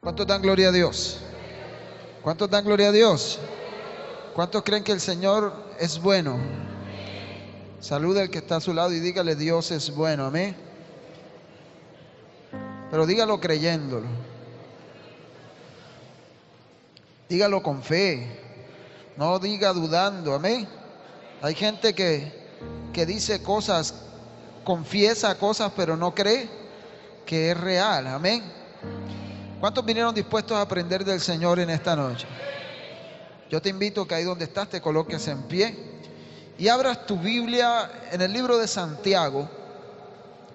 ¿Cuántos dan gloria a Dios? ¿Cuántos dan gloria a Dios? ¿Cuántos creen que el Señor es bueno? Saluda al que está a su lado y dígale: Dios es bueno, amén. Pero dígalo creyéndolo. Dígalo con fe. No diga dudando, amén. Hay gente que dice cosas, confiesa cosas, pero no cree que es real, amén. ¿Cuántos vinieron dispuestos a aprender del Señor en esta noche? Yo te invito que ahí donde estás te coloques en pie y abras tu Biblia en el libro de Santiago,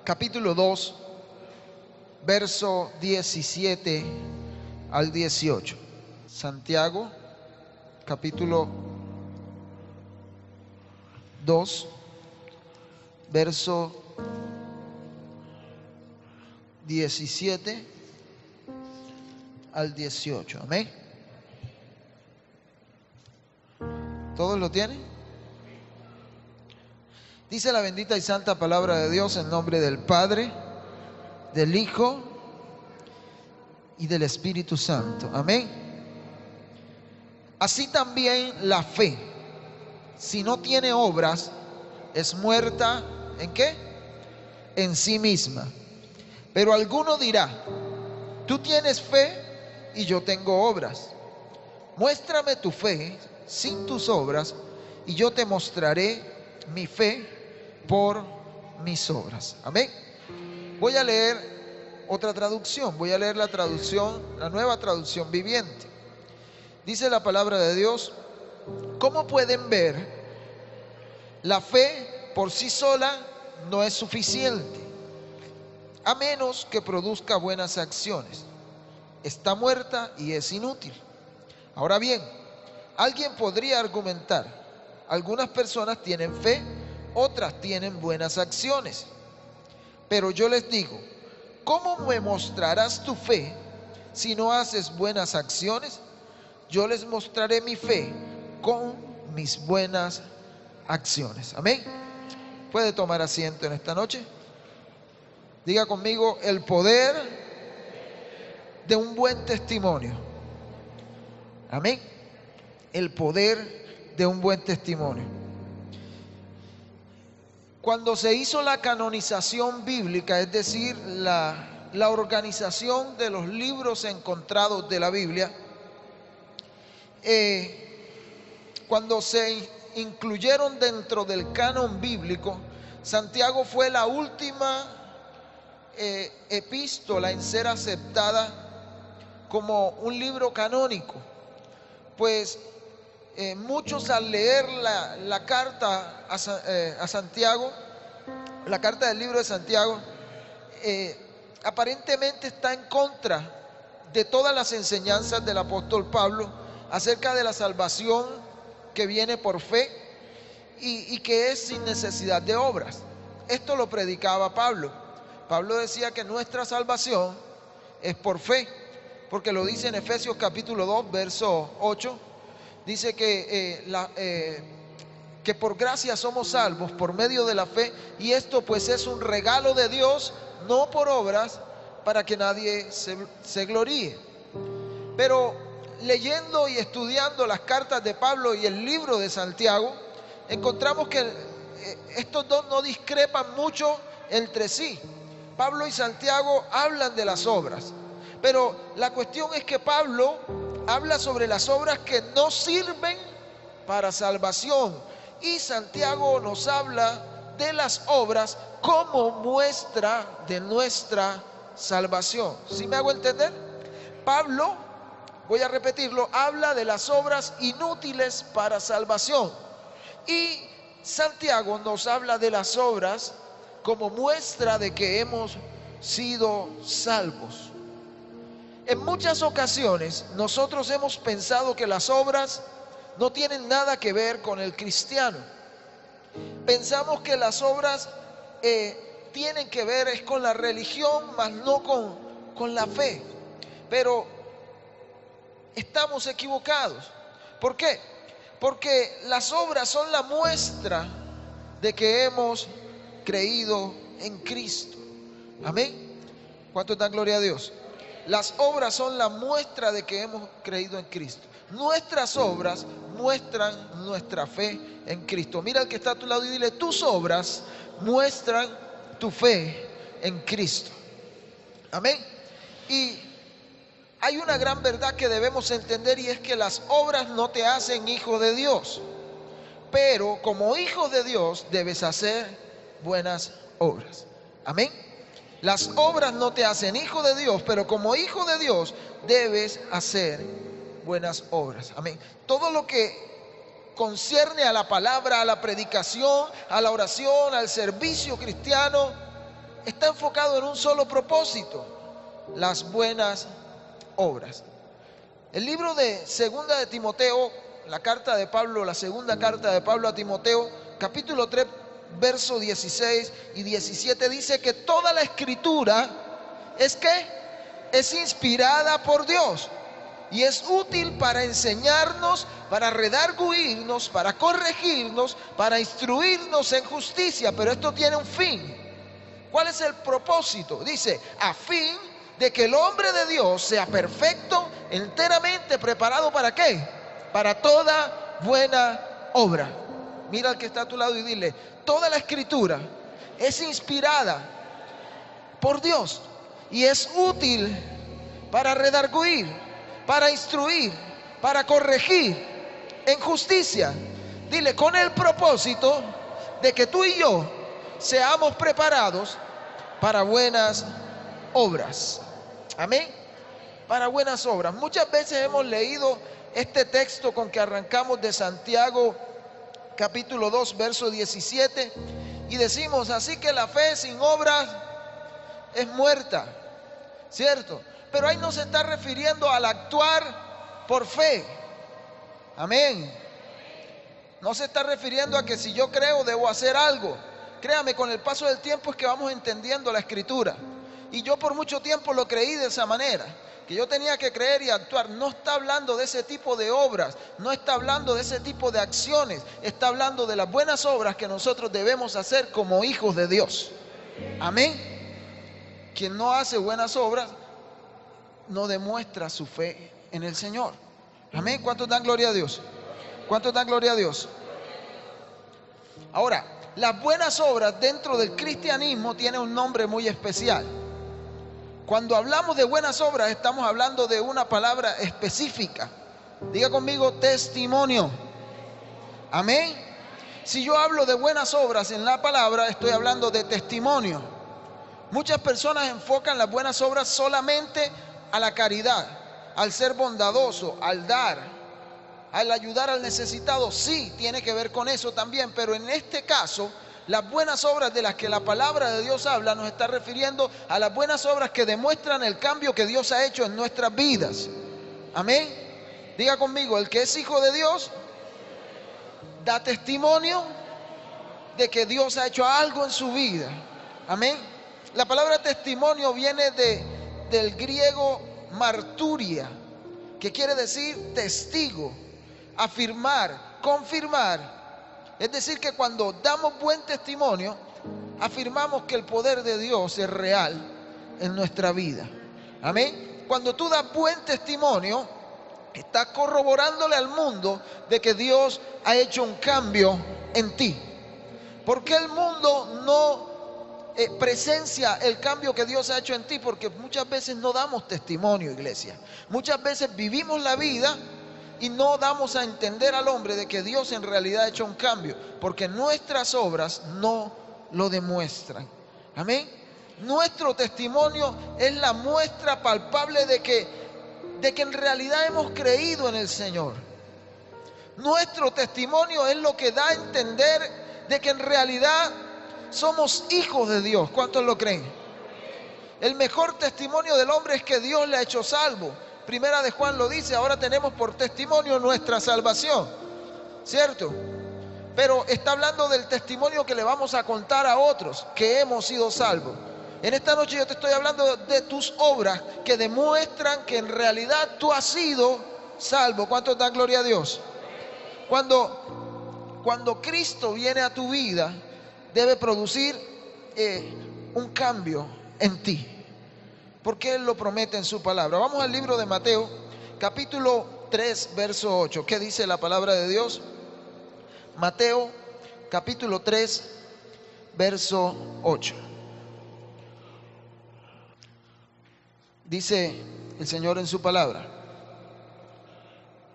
capítulo 2, verso 17 al 18. Santiago, capítulo 2, verso 17 al 18. Amén. ¿Todos lo tienen? Dice la bendita y santa palabra de Dios en nombre del Padre, del Hijo y del Espíritu Santo. Amén. Así también la fe, si no tiene obras, es muerta. ¿En qué? En sí misma. Pero alguno dirá: tú tienes fe y yo tengo obras. Muéstrame tu fe sin tus obras y yo te mostraré mi fe por mis obras. Amén. Voy a leer otra traducción. Voy a leer la traducción, la Nueva Traducción Viviente. Dice la palabra de Dios: ¿cómo pueden ver? La fe por sí sola no es suficiente, a menos que produzca buenas acciones. Está muerta y es inútil. Ahora bien, alguien podría argumentar: algunas personas tienen fe, otras tienen buenas acciones. Pero yo les digo: ¿cómo me mostrarás tu fe si no haces buenas acciones? Yo les mostraré mi fe con mis buenas acciones. Amén. ¿Puede tomar asiento en esta noche? Diga conmigo: el poder de un buen testimonio. Amén. El poder de un buen testimonio. Cuando se hizo la canonización bíblica, es decir, la organización de los libros encontrados de la Biblia, cuando se incluyeron dentro del canon bíblico, Santiago fue la última epístola en ser aceptada como un libro canónico. Pues muchos, al leer la carta a Santiago, la carta del libro de Santiago, aparentemente está en contra de todas las enseñanzas del apóstol Pablo acerca de la salvación que viene por fe y que es sin necesidad de obras. Esto lo predicaba Pablo. Pablo decía que nuestra salvación es por fe, porque lo dice en Efesios capítulo 2, verso 8. Dice que por gracia somos salvos por medio de la fe, y esto pues es un regalo de Dios, no por obras, para que nadie se gloríe. Pero leyendo y estudiando las cartas de Pablo y el libro de Santiago, encontramos que estos dos no discrepan mucho entre sí. Pablo y Santiago hablan de las obras, pero la cuestión es que Pablo habla sobre las obras que no sirven para salvación, y Santiago nos habla de las obras como muestra de nuestra salvación. ¿Sí me hago entender? Pablo, voy a repetirlo, habla de las obras inútiles para salvación, y Santiago nos habla de las obras como muestra de que hemos sido salvos. En muchas ocasiones nosotros hemos pensado que las obras no tienen nada que ver con el cristiano. Pensamos que las obras tienen que ver es con la religión, mas no con la fe. Pero estamos equivocados. ¿Por qué? Porque las obras son la muestra de que hemos creído en Cristo. Amén. ¿Cuántos dan gloria a Dios? las obras son la muestra de que hemos creído en Cristo. Nuestras obras muestran nuestra fe en Cristo. Mira al que está a tu lado y dile: tus obras muestran tu fe en Cristo. Amén. Y hay una gran verdad que debemos entender, y es que las obras no te hacen hijo de Dios. Pero como hijo de Dios debes hacer buenas obras. Amén. Las obras no te hacen hijo de Dios, pero como hijo de Dios debes hacer buenas obras. Amén. Todo lo que concierne a la palabra, a la predicación, a la oración, al servicio cristiano, está enfocado en un solo propósito: las buenas obras. El libro de Segunda de Timoteo, la carta de Pablo, la segunda carta de Pablo a Timoteo, capítulo 3, verso 16 y 17, dice que toda la escritura es inspirada por Dios y es útil para enseñarnos, para redarguirnos, para corregirnos, para instruirnos en justicia. Pero esto tiene un fin. ¿Cuál es el propósito? Dice: a fin de que el hombre de Dios sea perfecto, enteramente preparado ¿para qué? Para toda buena obra. Mira al que está a tu lado y dile: toda la escritura es inspirada por Dios y es útil para redarguir, para instruir, para corregir en justicia. Dile: con el propósito de que tú y yo seamos preparados para buenas obras. Amén. Para buenas obras. Muchas veces hemos leído este texto con que arrancamos de Santiago capítulo 2, verso 17, y decimos: así que la fe sin obras es muerta, ¿cierto? Pero ahí no se está refiriendo al actuar por fe. Amén. No se está refiriendo a que si yo creo debo hacer algo. Créame, con el paso del tiempo es que vamos entendiendo la escritura. Y yo por mucho tiempo lo creí de esa manera, que yo tenía que creer y actuar. No está hablando de ese tipo de obras, no está hablando de ese tipo de acciones, está hablando de las buenas obras que nosotros debemos hacer como hijos de Dios. Amén. Quien no hace buenas obras no demuestra su fe en el Señor. Amén. ¿Cuántos dan gloria a Dios? ¿Cuántos dan gloria a Dios? Ahora, las buenas obras dentro del cristianismo tienen un nombre muy especial. Cuando hablamos de buenas obras, estamos hablando de una palabra específica. Diga conmigo: testimonio. Amén. Si yo hablo de buenas obras en la palabra, estoy hablando de testimonio. Muchas personas enfocan las buenas obras solamente a la caridad, al ser bondadoso, al dar, al ayudar al necesitado. Sí, tiene que ver con eso también, pero en este caso, las buenas obras de las que la palabra de Dios habla nos está refiriendo a las buenas obras que demuestran el cambio que Dios ha hecho en nuestras vidas. Amén. Diga conmigo: el que es hijo de Dios da testimonio de que Dios ha hecho algo en su vida. Amén. La palabra testimonio viene del griego marturia, que quiere decir testigo, afirmar, confirmar. Es decir, que cuando damos buen testimonio, afirmamos que el poder de Dios es real en nuestra vida. Amén. Cuando tú das buen testimonio, estás corroborándole al mundo de que Dios ha hecho un cambio en ti. ¿Por qué el mundo no presencia el cambio que Dios ha hecho en ti? Porque muchas veces no damos testimonio, iglesia. Muchas veces vivimos la vida y no damos a entender al hombre de que Dios en realidad ha hecho un cambio, porque nuestras obras no lo demuestran. Amén. Nuestro testimonio es la muestra palpable de que en realidad hemos creído en el Señor. Nuestro testimonio es lo que da a entender de que en realidad somos hijos de Dios. ¿Cuántos lo creen? El mejor testimonio del hombre es que Dios le ha hecho salvo. Primera de Juan lo dice: ahora tenemos por testimonio nuestra salvación, ¿cierto? Pero está hablando del testimonio que le vamos a contar a otros, que hemos sido salvos. En esta noche yo te estoy hablando de tus obras que demuestran que en realidad tú has sido salvo. ¿Cuántos dan gloria a Dios? Cuando Cristo viene a tu vida, debe producir un cambio en ti. porque Él lo promete en su palabra. Vamos al libro de Mateo, capítulo 3, verso 8. ¿Qué dice la palabra de Dios? Mateo, capítulo 3, verso 8. Dice el Señor en su palabra.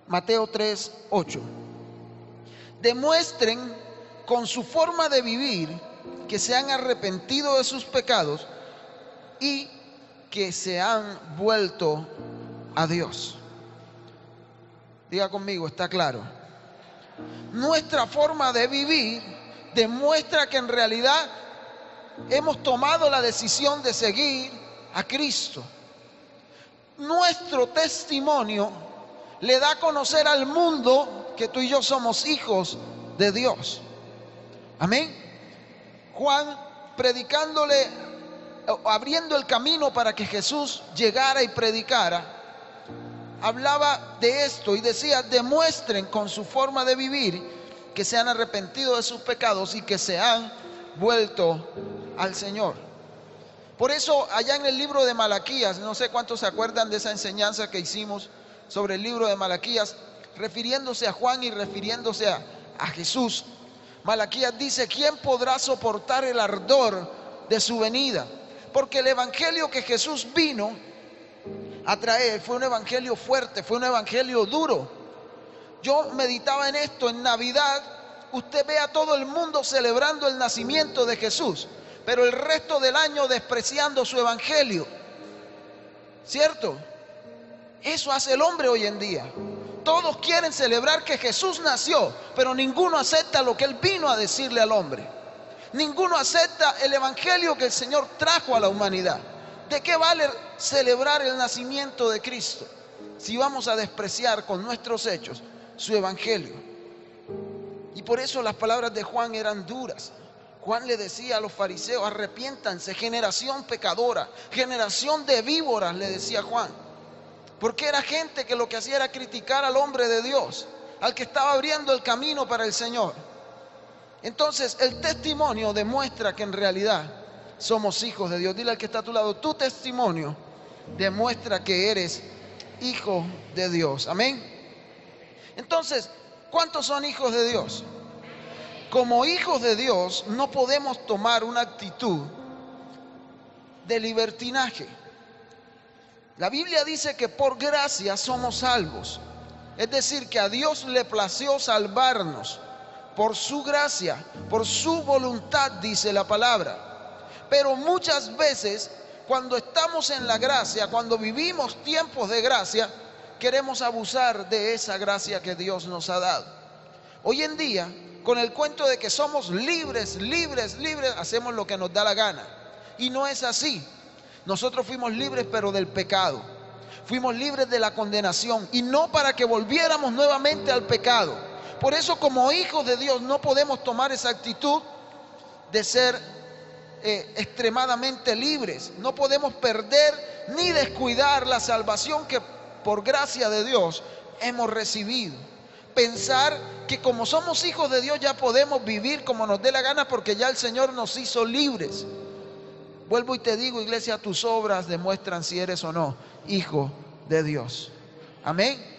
Mateo 3, 8. Demuestren con su forma de vivir que se han arrepentido de sus pecados y que se han vuelto a Dios. Diga conmigo, está claro. Nuestra forma de vivir demuestra que en realidad hemos tomado la decisión de seguir a Cristo. Nuestro testimonio le da a conocer al mundo que tú y yo somos hijos de Dios. Amén. Juan, predicándole, abriendo el camino para que Jesús llegara y predicara, hablaba de esto y decía: demuestren con su forma de vivir que se han arrepentido de sus pecados y que se han vuelto al Señor. Por eso allá en el libro de Malaquías, no sé cuántos se acuerdan de esa enseñanza que hicimos sobre el libro de Malaquías, refiriéndose a Juan y refiriéndose a Jesús. Malaquías dice: ¿quién podrá soportar el ardor de su venida? Porque el evangelio que Jesús vino a traer fue un evangelio fuerte, fue un evangelio duro. Yo meditaba en esto. En Navidad usted ve a todo el mundo celebrando el nacimiento de Jesús, pero el resto del año despreciando su evangelio, ¿cierto? Eso hace el hombre hoy en día. Todos quieren celebrar que Jesús nació, pero ninguno acepta lo que Él vino a decirle al hombre. Ninguno acepta el evangelio que el Señor trajo a la humanidad. ¿De qué vale celebrar el nacimiento de Cristo si vamos a despreciar con nuestros hechos su evangelio? Y por eso las palabras de Juan eran duras. Juan le decía a los fariseos: arrepiéntanse, generación pecadora, generación de víboras, le decía Juan. Porque era gente que lo que hacía era criticar al hombre de Dios, al que estaba abriendo el camino para el Señor. Entonces el testimonio demuestra que en realidad somos hijos de Dios. Dile al que está a tu lado: tu testimonio demuestra que eres hijo de Dios. Amén. Entonces, ¿cuántos son hijos de Dios? Como hijos de Dios no podemos tomar una actitud de libertinaje. La Biblia dice que por gracia somos salvos. Es decir, que a Dios le plació salvarnos por su gracia, por su voluntad, dice la palabra. Pero muchas veces, cuando estamos en la gracia, cuando vivimos tiempos de gracia, queremos abusar de esa gracia que Dios nos ha dado. Hoy en día, con el cuento de que somos libres, hacemos lo que nos da la gana. Y no es así. Nosotros fuimos libres, pero del pecado. Fuimos libres de la condenación, y no para que volviéramos nuevamente al pecado. Por eso, como hijos de Dios, no podemos tomar esa actitud de ser extremadamente libres. No podemos perder ni descuidar la salvación que por gracia de Dios hemos recibido. Pensar que como somos hijos de Dios ya podemos vivir como nos dé la gana, porque ya el Señor nos hizo libres. Vuelvo y te digo, iglesia, tus obras demuestran si eres o no hijo de Dios. Amén.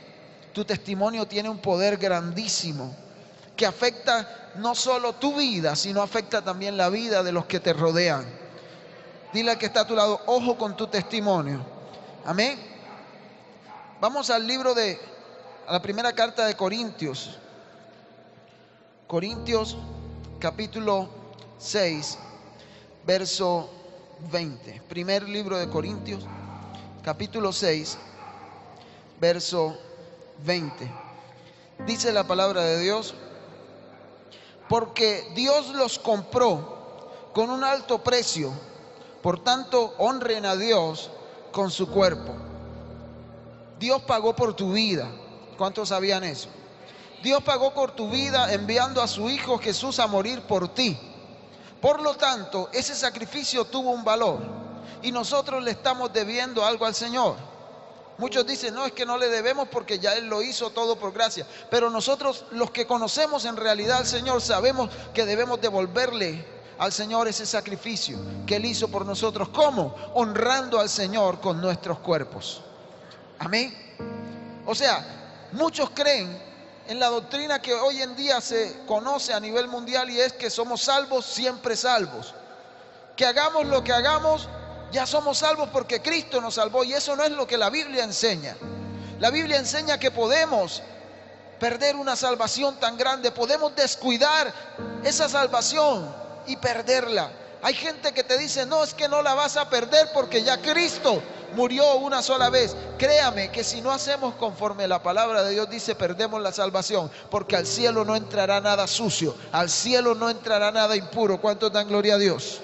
Tu testimonio tiene un poder grandísimo que afecta no solo tu vida, sino afecta también la vida de los que te rodean. Dile al que está a tu lado: ojo con tu testimonio. Amén. Vamos al libro a la primera carta de Corintios. Corintios capítulo 6, verso 20. Primer libro de Corintios, capítulo 6, verso 20. Dice la palabra de Dios: porque Dios los compró con un alto precio, por tanto honren a Dios con su cuerpo. Dios pagó por tu vida. ¿Cuántos sabían eso? Dios pagó por tu vida enviando a su Hijo Jesús a morir por ti. Por lo tanto, ese sacrificio tuvo un valor, y nosotros le estamos debiendo algo al Señor. Muchos dicen: no, es que no le debemos porque ya Él lo hizo todo por gracia. Pero nosotros, los que conocemos en realidad al Señor, sabemos que debemos devolverle al Señor ese sacrificio que Él hizo por nosotros. ¿Cómo? Honrando al Señor con nuestros cuerpos. Amén. O sea, muchos creen en la doctrina que hoy en día se conoce a nivel mundial, y es que somos salvos, siempre salvos. Que hagamos lo que hagamos, ya somos salvos porque Cristo nos salvó, y eso no es lo que la Biblia enseña. La Biblia enseña que podemos perder una salvación tan grande, podemos descuidar esa salvación y perderla. Hay gente que te dice, no, es que no la vas a perder porque ya Cristo murió una sola vez. Créame que si no hacemos conforme la palabra de Dios dice, perdemos la salvación, porque al cielo no entrará nada sucio, al cielo no entrará nada impuro. ¿Cuántos dan gloria a Dios?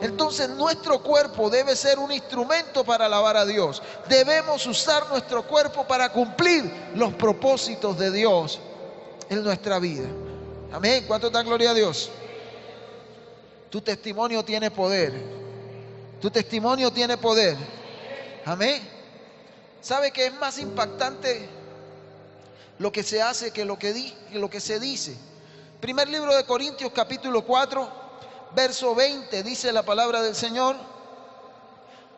Entonces nuestro cuerpo debe ser un instrumento para alabar a Dios. Debemos usar nuestro cuerpo para cumplir los propósitos de Dios en nuestra vida. Amén. ¿Cuántos dan gloria a Dios? Tu testimonio tiene poder. Tu testimonio tiene poder. Amén. ¿Sabe que es más impactante lo que se hace que lo que se dice? Primer libro de Corintios, capítulo 4, verso 20, dice la palabra del Señor: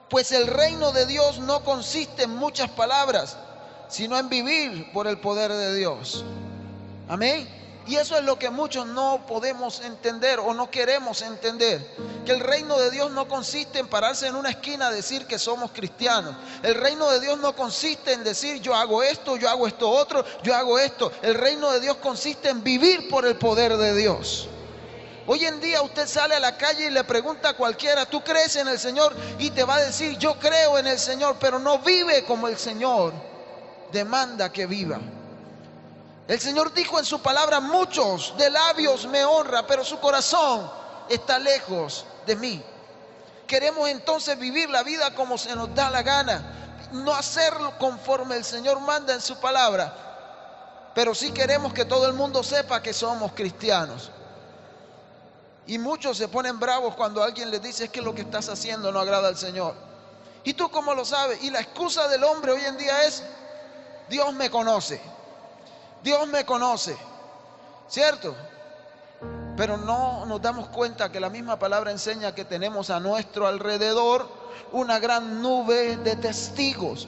pues el reino de Dios no consiste en muchas palabras, sino en vivir por el poder de Dios. Amén. Y eso es lo que muchos no podemos entender o no queremos entender, que el reino de Dios no consiste en pararse en una esquina a decir que somos cristianos. El reino de Dios no consiste en decir yo hago esto otro, yo hago esto. El reino de Dios consiste en vivir por el poder de Dios. Hoy en día usted sale a la calle y le pregunta a cualquiera, ¿tú crees en el Señor? Y te va a decir, yo creo en el Señor, pero no vive como el Señor demanda que viva. El Señor dijo en su palabra, muchos de labios me honran, pero su corazón está lejos de mí. Queremos entonces vivir la vida como se nos da la gana, no hacerlo conforme el Señor manda en su palabra, pero sí queremos que todo el mundo sepa que somos cristianos. Y muchos se ponen bravos cuando alguien les dice, es que lo que estás haciendo no agrada al Señor. ¿Y tú cómo lo sabes? Y la excusa del hombre hoy en día es, Dios me conoce. Dios me conoce, ¿cierto? Pero no nos damos cuenta que la misma palabra enseña que tenemos a nuestro alrededor una gran nube de testigos.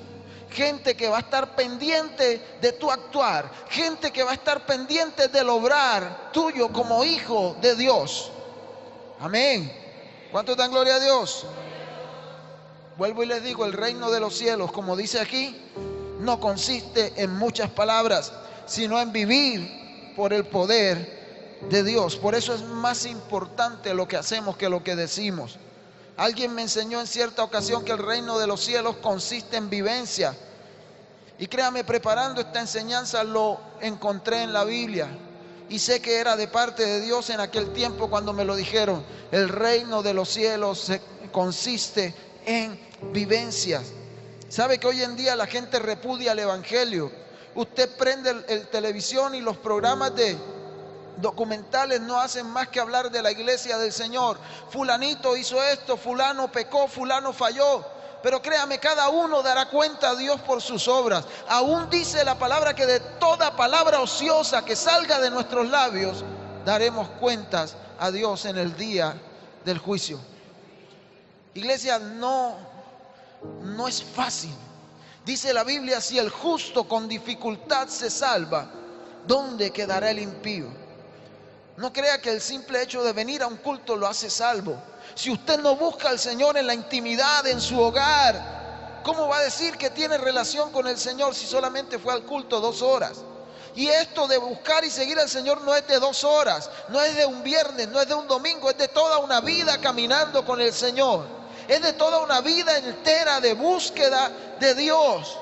Gente que va a estar pendiente de tu actuar, gente que va a estar pendiente del obrar tuyo como hijo de Dios. Amén. ¿Cuántos dan gloria a Dios? Vuelvo y les digo, el reino de los cielos, como dice aquí, no consiste en muchas palabras, sino en vivir por el poder de Dios. Por eso es más importante lo que hacemos que lo que decimos. Alguien me enseñó en cierta ocasión que el reino de los cielos consiste en vivencia. Y créame, preparando esta enseñanza lo encontré en la Biblia. Y sé que era de parte de Dios en aquel tiempo cuando me lo dijeron. El reino de los cielos consiste en vivencias. ¿Sabe que hoy en día la gente repudia el evangelio? Usted prende el televisión y los programas de documentales no hacen más que hablar de la iglesia del Señor. Fulanito hizo esto, fulano pecó, fulano falló. Pero créame, cada uno dará cuenta a Dios por sus obras. Aún dice la palabra que de toda palabra ociosa que salga de nuestros labios, daremos cuentas a Dios en el día del juicio. Iglesia, no es fácil. Dice la Biblia, si el justo con dificultad se salva, ¿dónde quedará el impío? No crea que el simple hecho de venir a un culto lo hace salvo. Si usted no busca al Señor en la intimidad, en su hogar, ¿cómo va a decir que tiene relación con el Señor si solamente fue al culto 2 horas? Y esto de buscar y seguir al Señor no es de 2 horas, no es de un viernes, no es de un domingo, es de toda una vida caminando con el Señor. Es de toda una vida entera de búsqueda de Dios,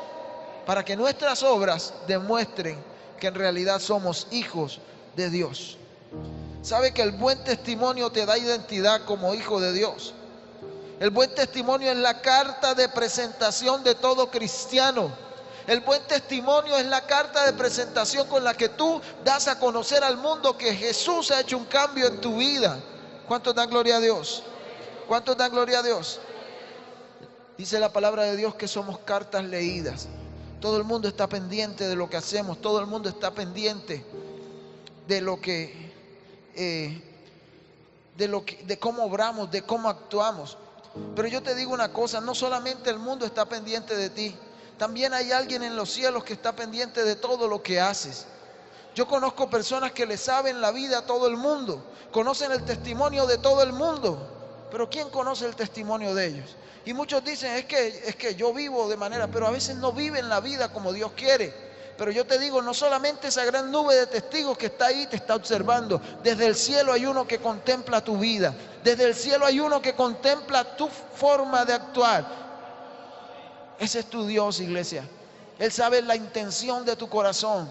para que nuestras obras demuestren que en realidad somos hijos de Dios. ¿Sabe que el buen testimonio te da identidad como hijo de Dios? El buen testimonio es la carta de presentación de todo cristiano. El buen testimonio es la carta de presentación con la que tú das a conocer al mundo que Jesús ha hecho un cambio en tu vida. ¿Cuántos dan gloria a Dios? ¿Cuántos dan gloria a Dios? Dice la palabra de Dios que somos cartas leídas. Todo el mundo está pendiente de lo que hacemos. Todo el mundo está pendiente de lo que de cómo obramos, de cómo actuamos. Pero yo te digo una cosa, no solamente el mundo está pendiente de ti, también hay alguien en los cielos que está pendiente de todo lo que haces. Yo conozco personas que le saben la vida a todo el mundo, conocen el testimonio de todo el mundo, pero ¿quién conoce el testimonio de ellos? Y muchos dicen, es que yo vivo de manera, pero a veces no viven la vida como Dios quiere. Pero yo te digo, no solamente esa gran nube de testigos que está ahí te está observando. Desde el cielo hay uno que contempla tu vida. Desde el cielo hay uno que contempla tu forma de actuar. Ese es tu Dios, iglesia. Él sabe la intención de tu corazón.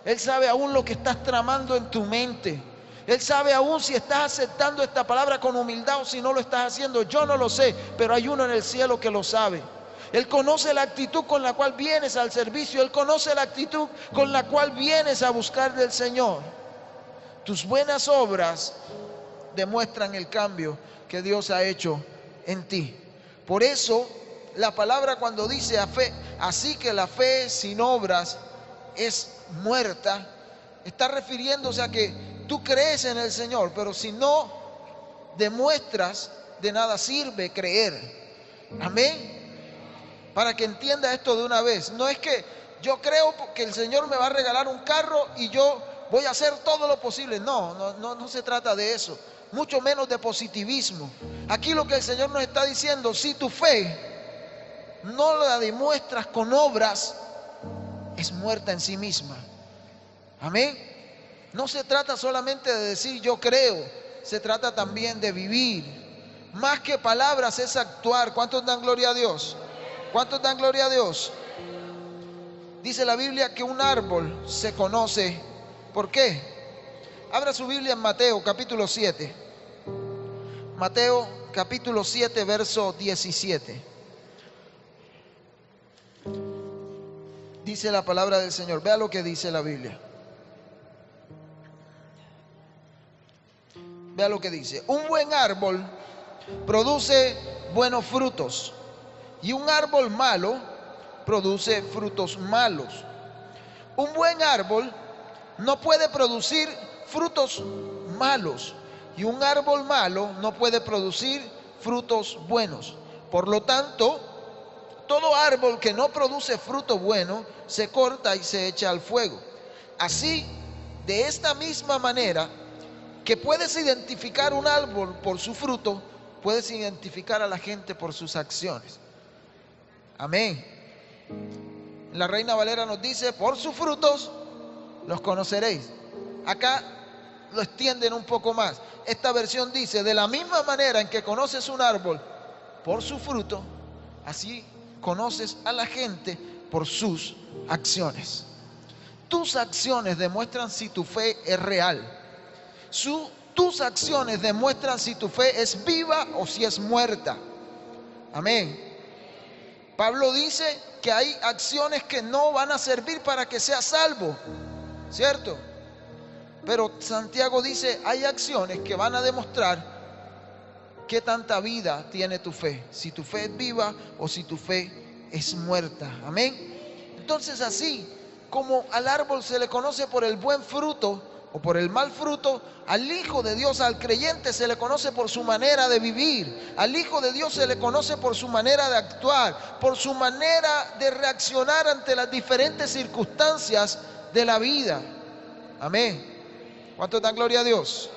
Él sabe aún lo que estás tramando en tu mente. Él sabe aún si estás aceptando esta palabra con humildad o si no lo estás haciendo. Yo no lo sé, pero hay uno en el cielo que lo sabe. Él conoce la actitud con la cual vienes al servicio. Él conoce la actitud con la cual vienes a buscar del Señor. Tus buenas obras demuestran el cambio que Dios ha hecho en ti. Por eso la palabra cuando dice a fe, así que la fe sin obras es muerta, está refiriéndose a que tú crees en el Señor, pero si no demuestras, de nada sirve creer. Amén. Para que entienda esto de una vez, no es que yo creo que el Señor me va a regalar un carro y yo voy a hacer todo lo posible. No se trata de eso, mucho menos de positivismo. Aquí lo que el Señor nos está diciendo, si tu fe no la demuestras con obras, es muerta en sí misma. Amén. No se trata solamente de decir yo creo, se trata también de vivir. Más que palabras es actuar. ¿Cuántos dan gloria a Dios? ¿Cuántos dan gloria a Dios? Dice la Biblia que un árbol se conoce. ¿Por qué? Abra su Biblia en Mateo capítulo 7. Mateo capítulo 7 verso 17. Dice la palabra del Señor. Vea lo que dice la Biblia. Vea lo que dice. Un buen árbol produce buenos frutos y un árbol malo produce frutos malos. Un buen árbol no puede producir frutos malos y un árbol malo no puede producir frutos buenos. Por lo tanto, todo árbol que no produce fruto bueno se corta y se echa al fuego. Así, de esta misma manera que puedes identificar un árbol por su fruto, puedes identificar a la gente por sus acciones. Amén. La Reina Valera nos dice, por sus frutos los conoceréis. Acá lo extienden un poco más. Esta versión dice, de la misma manera en que conoces un árbol por su fruto, así conoces a la gente por sus acciones. Tus acciones demuestran si tu fe es real. Tus acciones demuestran si tu fe es viva o si es muerta. Amén. Pablo dice que hay acciones que no van a servir para que seas salvo, ¿cierto? Pero Santiago dice, hay acciones que van a demostrar qué tanta vida tiene tu fe, si tu fe es viva o si tu fe es muerta. Amén. Entonces, así como al árbol se le conoce por el buen fruto o por el mal fruto, al Hijo de Dios, al creyente, se le conoce por su manera de vivir. Al Hijo de Dios se le conoce por su manera de actuar, por su manera de reaccionar ante las diferentes circunstancias de la vida. Amén. ¿Cuántos dan gloria a Dios?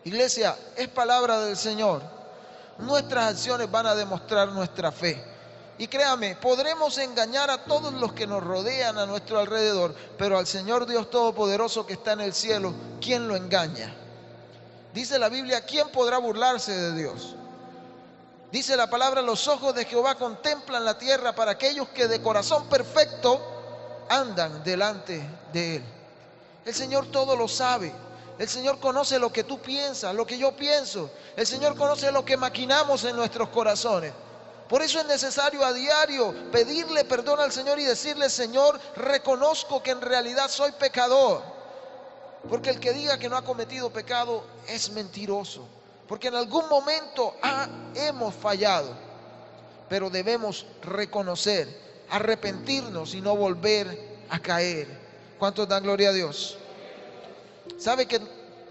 Iglesia, es palabra del Señor. Nuestras acciones van a demostrar nuestra fe. Y créame, podremos engañar a todos los que nos rodean a nuestro alrededor, pero al Señor Dios Todopoderoso que está en el cielo, ¿quién lo engaña? Dice la Biblia, ¿quién podrá burlarse de Dios? Dice la palabra, los ojos de Jehová contemplan la tierra para aquellos que de corazón perfecto andan delante de Él. El Señor todo lo sabe. El Señor conoce lo que tú piensas, lo que yo pienso. El Señor conoce lo que maquinamos en nuestros corazones. Por eso es necesario a diario pedirle perdón al Señor y decirle, Señor, reconozco que en realidad soy pecador. Porque el que diga que no ha cometido pecado es mentiroso. Porque en algún momento hemos fallado. Pero debemos reconocer, arrepentirnos y no volver a caer. ¿Cuántos dan gloria a Dios? ¿Sabe que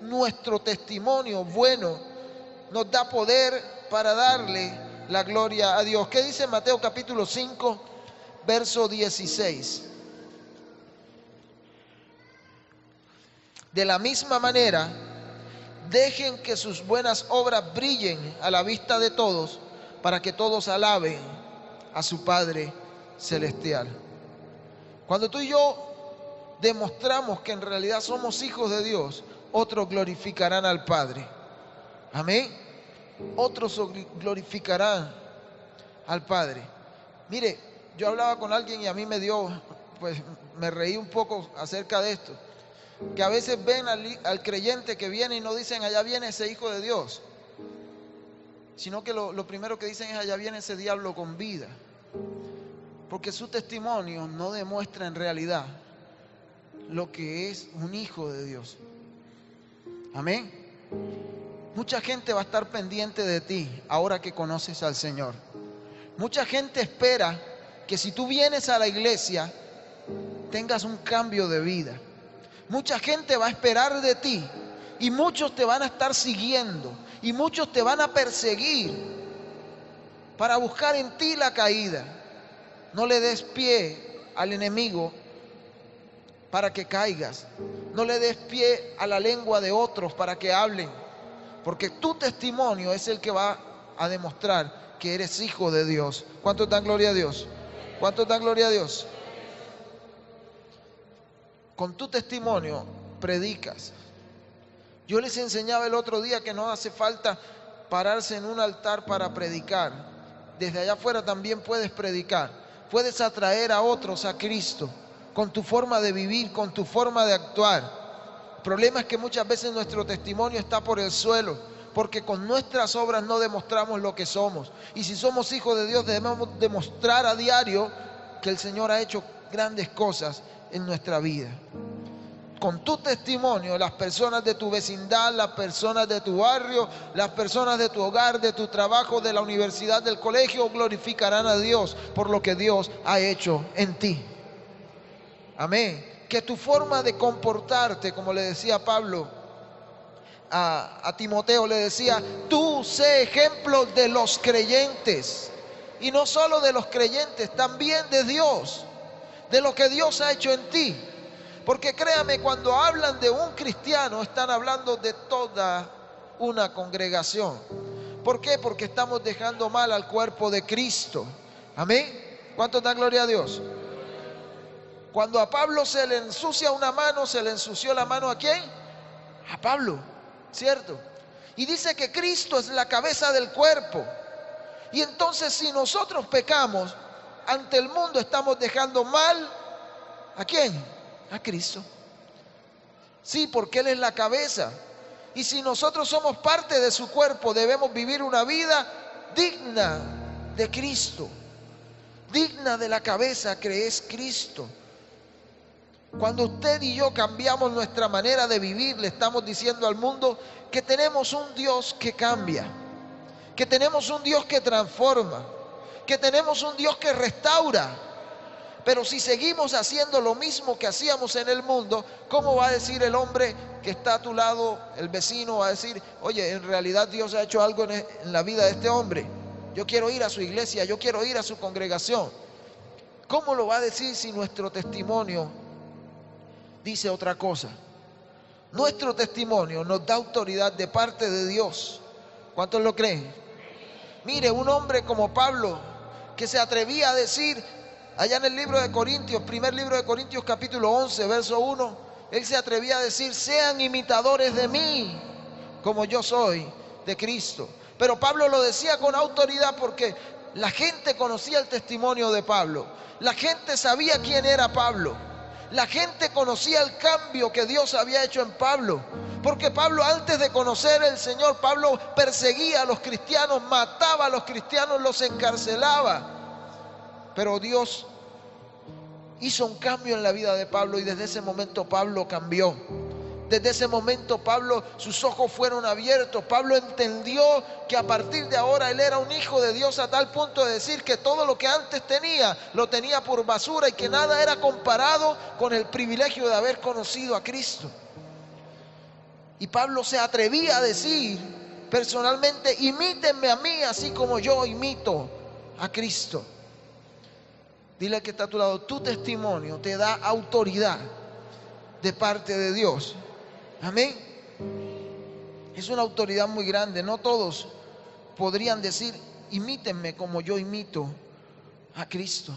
nuestro testimonio bueno nos da poder para darle la gloria a Dios. ¿Qué dice Mateo capítulo 5, verso 16? De la misma manera, dejen que sus buenas obras brillen a la vista de todos, para que todos alaben a su Padre Celestial. Cuando tú y yo demostramos que en realidad somos hijos de Dios, otros glorificarán al Padre. Amén. Otros glorificarán al Padre. Mire, yo hablaba con alguien y a mí me reí un poco acerca de esto. Que a veces ven al creyente que viene y no dicen allá viene ese hijo de Dios, sino que lo primero que dicen es allá viene ese diablo con vida, porque su testimonio no demuestra en realidad lo que es un hijo de Dios. Amén. Mucha gente va a estar pendiente de ti ahora que conoces al Señor. Mucha gente espera que si tú vienes a la iglesia tengas un cambio de vida. Mucha gente va a esperar de ti y muchos te van a estar siguiendo y muchos te van a perseguir para buscar en ti la caída. No le des pie al enemigo para que caigas. No le des pie a la lengua de otros para que hablen, porque tu testimonio es el que va a demostrar que eres hijo de Dios. ¿Cuántos dan gloria a Dios? ¿Cuántos dan gloria a Dios? Con tu testimonio predicas. Yo les enseñaba el otro día que no hace falta pararse en un altar para predicar. Desde allá afuera también puedes predicar. Puedes atraer a otros a Cristo con tu forma de vivir, con tu forma de actuar. El problema es que muchas veces nuestro testimonio está por el suelo, porque con nuestras obras no demostramos lo que somos. Y si somos hijos de Dios, debemos demostrar a diario que el Señor ha hecho grandes cosas en nuestra vida. Con tu testimonio, las personas de tu vecindad, las personas de tu barrio, las personas de tu hogar, de tu trabajo, de la universidad, del colegio, glorificarán a Dios por lo que Dios ha hecho en ti. Amén. Que tu forma de comportarte, como le decía Pablo a Timoteo, le decía, tú sé ejemplo de los creyentes. Y no solo de los creyentes, también de Dios, de lo que Dios ha hecho en ti. Porque créame, cuando hablan de un cristiano, están hablando de toda una congregación. ¿Por qué? Porque estamos dejando mal al cuerpo de Cristo. Amén. ¿Cuántos dan gloria a Dios? Cuando a Pablo se le ensucia una mano, ¿se le ensució la mano a quién? A Pablo, ¿cierto? Y dice que Cristo es la cabeza del cuerpo. Y entonces si nosotros pecamos ante el mundo, estamos dejando mal ¿a quién? A Cristo. Sí, porque Él es la cabeza. Y si nosotros somos parte de su cuerpo, debemos vivir una vida digna de Cristo, digna de la cabeza que es Cristo. Cuando usted y yo cambiamos nuestra manera de vivir, le estamos diciendo al mundo que tenemos un Dios que cambia, que tenemos un Dios que transforma, que tenemos un Dios que restaura. Pero si seguimos haciendo lo mismo que hacíamos en el mundo, ¿cómo va a decir el hombre que está a tu lado, el vecino, va a decir, oye, en realidad Dios ha hecho algo en la vida de este hombre? Yo quiero ir a su iglesia, yo quiero ir a su congregación. ¿Cómo lo va a decir si nuestro testimonio dice otra cosa? Nuestro testimonio nos da autoridad de parte de Dios. ¿Cuántos lo creen? Mire, un hombre como Pablo, que se atrevía a decir, allá en el libro de Corintios, primer libro de Corintios capítulo 11, verso 1, él se atrevía a decir, sean imitadores de mí, como yo soy de Cristo. Pero Pablo lo decía con autoridad porque la gente conocía el testimonio de Pablo. La gente sabía quién era Pablo. La gente conocía el cambio que Dios había hecho en Pablo. Porque Pablo, antes de conocer al Señor, Pablo perseguía a los cristianos, mataba a los cristianos, los encarcelaba. Pero Dios hizo un cambio en la vida de Pablo y desde ese momento Pablo cambió. Desde ese momento Pablo, sus ojos fueron abiertos. Pablo entendió que a partir de ahora él era un hijo de Dios, a tal punto de decir que todo lo que antes tenía, lo tenía por basura y que nada era comparado con el privilegio de haber conocido a Cristo. Y Pablo se atrevía a decir personalmente: imítenme a mí así como yo imito a Cristo. Dile al que está a tu lado: tu testimonio te da autoridad de parte de Dios. Amén. Es una autoridad muy grande. No todos podrían decir: imítenme como yo imito a Cristo.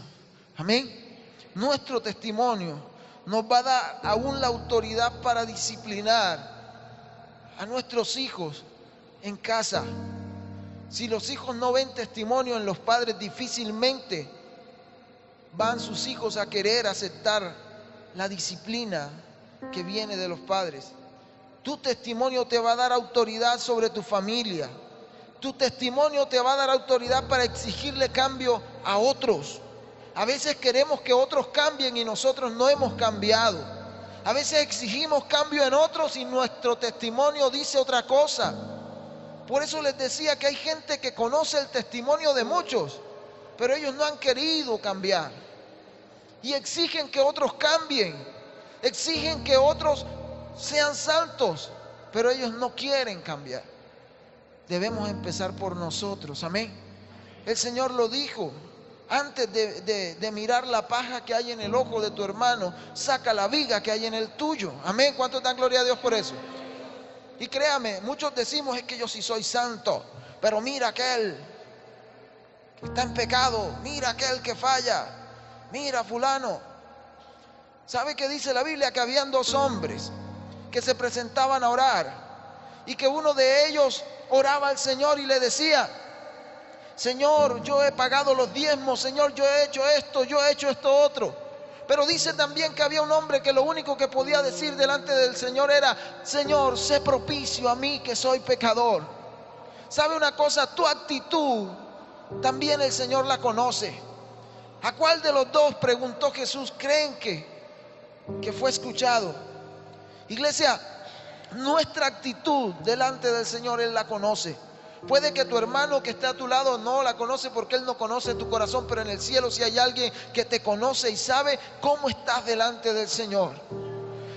Amén. Nuestro testimonio nos va a dar aún la autoridad para disciplinar a nuestros hijos en casa. Si los hijos no ven testimonio en los padres, difícilmente van sus hijos a querer aceptar la disciplina que viene de los padres. Tu testimonio te va a dar autoridad sobre tu familia. Tu testimonio te va a dar autoridad para exigirle cambio a otros. A veces queremos que otros cambien y nosotros no hemos cambiado. A veces exigimos cambio en otros y nuestro testimonio dice otra cosa. Por eso les decía que hay gente que conoce el testimonio de muchos, pero ellos no han querido cambiar. Y exigen que otros cambien, exigen que otros sean santos, pero ellos no quieren cambiar. Debemos empezar por nosotros, amén. El Señor lo dijo: antes de mirar la paja que hay en el ojo de tu hermano, saca la viga que hay en el tuyo. Amén. ¿Cuántos dan gloria a Dios por eso? Y créame, muchos decimos: es que yo sí soy santo, pero mira aquel que está en pecado, mira aquel que falla, mira fulano. ¿Sabe qué dice la Biblia? Que habían dos hombres que se presentaban a orar y que uno de ellos oraba al Señor y le decía: Señor, yo he pagado los diezmos, Señor, yo he hecho esto otro. Pero dice también que había un hombre que lo único que podía decir delante del Señor era: Señor, sé propicio a mí que soy pecador. ¿Sabe una cosa? Tu actitud también el Señor la conoce. ¿A cuál de los dos, preguntó Jesús, creen que fue escuchado? Iglesia, nuestra actitud delante del Señor Él la conoce. Puede que tu hermano que está a tu lado no la conoce porque él no conoce tu corazón, pero en el cielo sí hay alguien que te conoce y sabe cómo estás delante del Señor.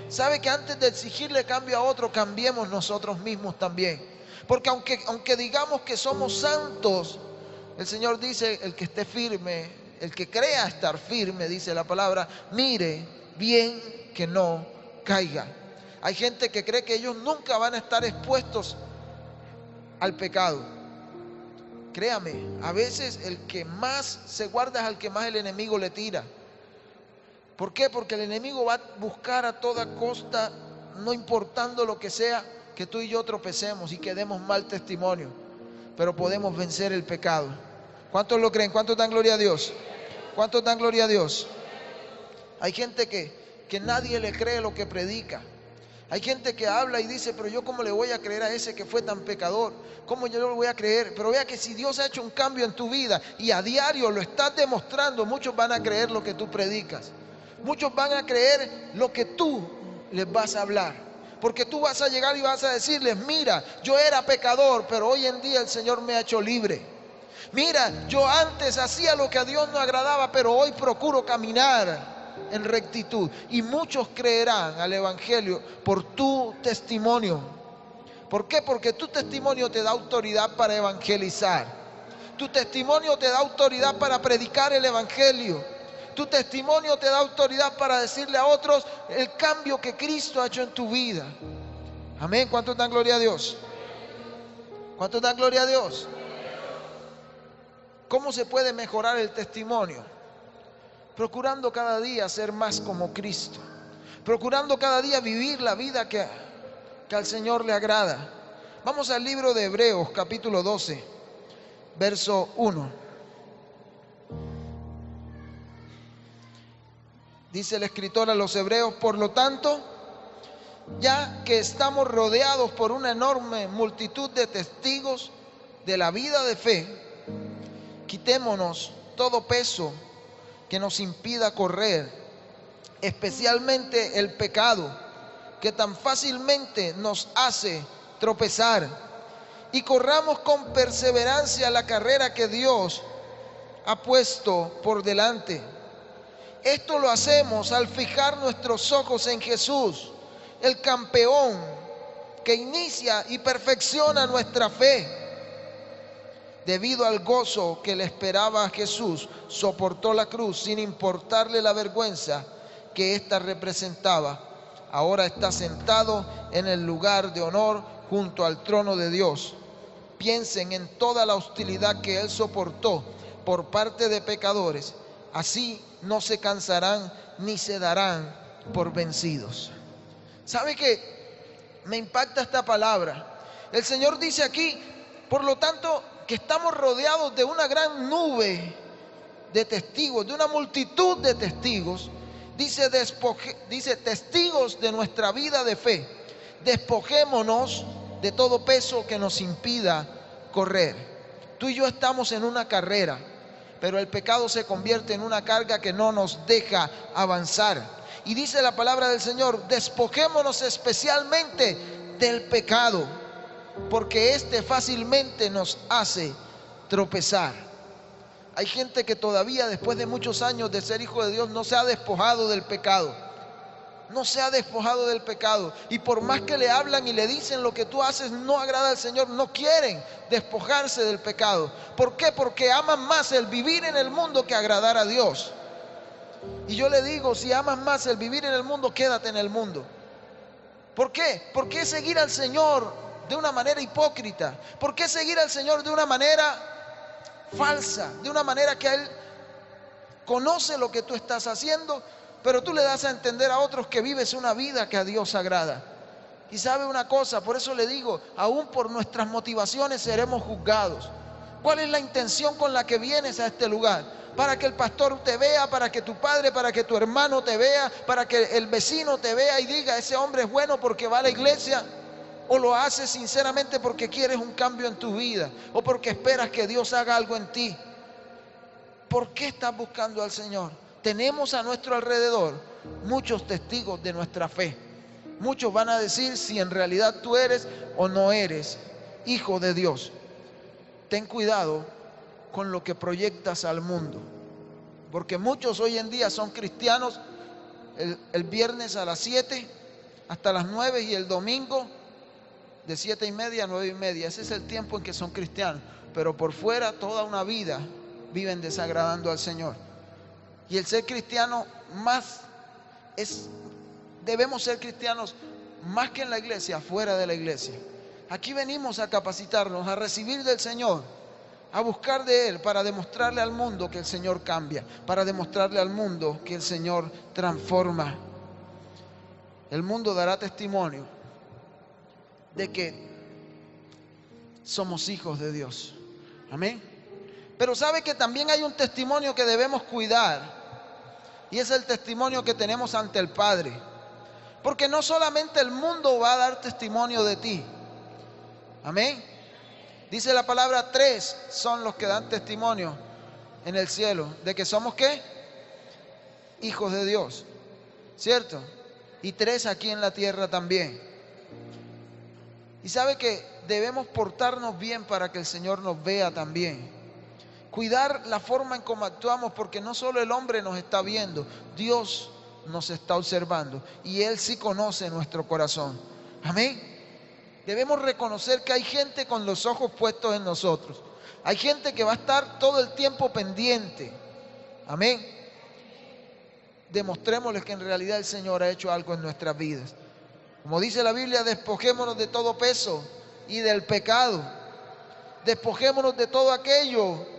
Sabe que antes de exigirle cambio a otro, cambiemos nosotros mismos también. Porque aunque digamos que somos santos, el Señor dice: el que esté firme, el que crea estar firme, dice la palabra, mire bien que no caiga. Hay gente que cree que ellos nunca van a estar expuestos al pecado. Créame, a veces el que más se guarda es al que más el enemigo le tira. ¿Por qué? Porque el enemigo va a buscar a toda costa, no importando lo que sea, que tú y yo tropecemos y que demos mal testimonio. Pero podemos vencer el pecado. ¿Cuántos lo creen? ¿Cuántos dan gloria a Dios? ¿Cuántos dan gloria a Dios? Hay gente que nadie le cree lo que predica. Hay gente que habla y dice: pero yo cómo le voy a creer a ese que fue tan pecador, cómo yo le voy a creer. Pero vea que si Dios ha hecho un cambio en tu vida y a diario lo estás demostrando, muchos van a creer lo que tú predicas. Muchos van a creer lo que tú les vas a hablar, porque tú vas a llegar y vas a decirles: mira, yo era pecador, pero hoy en día el Señor me ha hecho libre. Mira, yo antes hacía lo que a Dios no agradaba, pero hoy procuro caminar en rectitud. Y muchos creerán al Evangelio por tu testimonio. ¿Por qué? Porque tu testimonio te da autoridad para evangelizar. Tu testimonio te da autoridad para predicar el Evangelio. Tu testimonio te da autoridad para decirle a otros el cambio que Cristo ha hecho en tu vida. Amén. ¿Cuántos dan gloria a Dios? ¿Cuántos dan gloria a Dios? ¿Cómo se puede mejorar el testimonio? Procurando cada día ser más como Cristo. Procurando cada día vivir la vida que al Señor le agrada. Vamos al libro de Hebreos, capítulo 12, verso 1. Dice el escritor a los Hebreos: por lo tanto, ya que estamos rodeados por una enorme multitud de testigos de la vida de fe, quitémonos todo peso que nos impida correr, especialmente el pecado que tan fácilmente nos hace tropezar, y corramos con perseverancia la carrera que Dios ha puesto por delante. Esto lo hacemos al fijar nuestros ojos en Jesús, el campeón que inicia y perfecciona nuestra fe. Debido al gozo que le esperaba a Jesús, soportó la cruz sin importarle la vergüenza que ésta representaba. Ahora está sentado en el lugar de honor junto al trono de Dios. Piensen en toda la hostilidad que él soportó por parte de pecadores. Así no se cansarán ni se darán por vencidos. ¿Sabe qué? Me impacta esta palabra. El Señor dice aquí, por lo tanto, que estamos rodeados de una gran nube de testigos, de una multitud de testigos. Dice testigos de nuestra vida de fe. Despojémonos de todo peso que nos impida correr. Tú y yo estamos en una carrera, pero el pecado se convierte en una carga que no nos deja avanzar. Y dice la palabra del Señor, despojémonos especialmente del pecado, porque este fácilmente nos hace tropezar. Hay gente que todavía, después de muchos años de ser hijo de Dios, no se ha despojado del pecado. No se ha despojado del pecado. Y por más que le hablan y le dicen lo que tú haces no agrada al Señor, no quieren despojarse del pecado. ¿Por qué? Porque aman más el vivir en el mundo que agradar a Dios. Y yo le digo, si amas más el vivir en el mundo, quédate en el mundo. ¿Por qué? ¿Por qué seguir al Señor de una manera hipócrita? ¿Por qué seguir al Señor de una manera falsa? De una manera que Él conoce lo que tú estás haciendo, pero tú le das a entender a otros que vives una vida que a Dios agrada. Y sabe una cosa, por eso le digo, aún por nuestras motivaciones seremos juzgados. ¿Cuál es la intención con la que vienes a este lugar? Para que el pastor te vea, para que tu padre, para que tu hermano te vea, para que el vecino te vea y diga, ese hombre es bueno porque va a la iglesia. O lo haces sinceramente porque quieres un cambio en tu vida, o porque esperas que Dios haga algo en ti. ¿Por qué estás buscando al Señor? Tenemos a nuestro alrededor muchos testigos de nuestra fe. Muchos van a decir si en realidad tú eres o no eres hijo de Dios. Ten cuidado con lo que proyectas al mundo, porque muchos hoy en día son cristianos el viernes a las 7 hasta las 9 y el domingo de 7:30 a 9:30. Ese es el tiempo en que son cristianos, pero por fuera toda una vida viven desagradando al Señor. Y el ser cristiano debemos ser cristianos más que en la iglesia, fuera de la iglesia. Aquí venimos a capacitarnos, a recibir del Señor, a buscar de Él para demostrarle al mundo que el Señor cambia, para demostrarle al mundo que el Señor transforma. El mundo dará testimonio de que somos hijos de Dios. Amén. Pero sabe que también hay un testimonio que debemos cuidar, y es el testimonio que tenemos ante el Padre. Porque no solamente el mundo va a dar testimonio de ti. Amén. Dice la palabra, 3 son los que dan testimonio en el cielo. ¿De que somos qué? Hijos de Dios. ¿Cierto? Y 3 aquí en la tierra también. Y sabe que debemos portarnos bien para que el Señor nos vea también. Cuidar la forma en cómo actuamos, porque no solo el hombre nos está viendo, Dios nos está observando y Él sí conoce nuestro corazón. Amén. Debemos reconocer que hay gente con los ojos puestos en nosotros. Hay gente que va a estar todo el tiempo pendiente. Amén. Demostrémosles que en realidad el Señor ha hecho algo en nuestras vidas. Como dice la Biblia, despojémonos de todo peso y del pecado. Despojémonos de todo aquello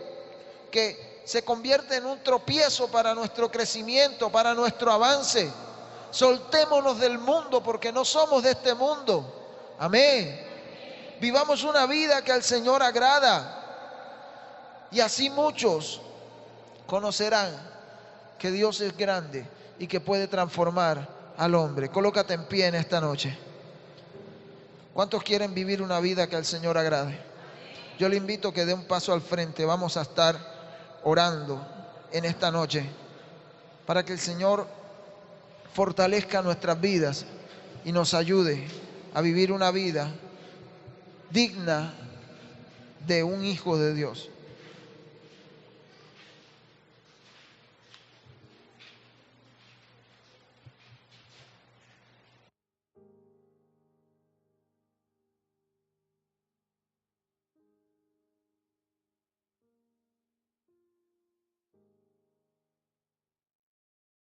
que se convierte en un tropiezo para nuestro crecimiento, para nuestro avance. Soltémonos del mundo porque no somos de este mundo. Amén. Vivamos una vida que al Señor agrada. Y así muchos conocerán que Dios es grande y que puede transformar al hombre. Colócate en pie en esta noche. ¿Cuántos quieren vivir una vida que al Señor agrade? Yo le invito a que dé un paso al frente. Vamos a estar orando en esta noche para que el Señor fortalezca nuestras vidas y nos ayude a vivir una vida digna de un hijo de Dios.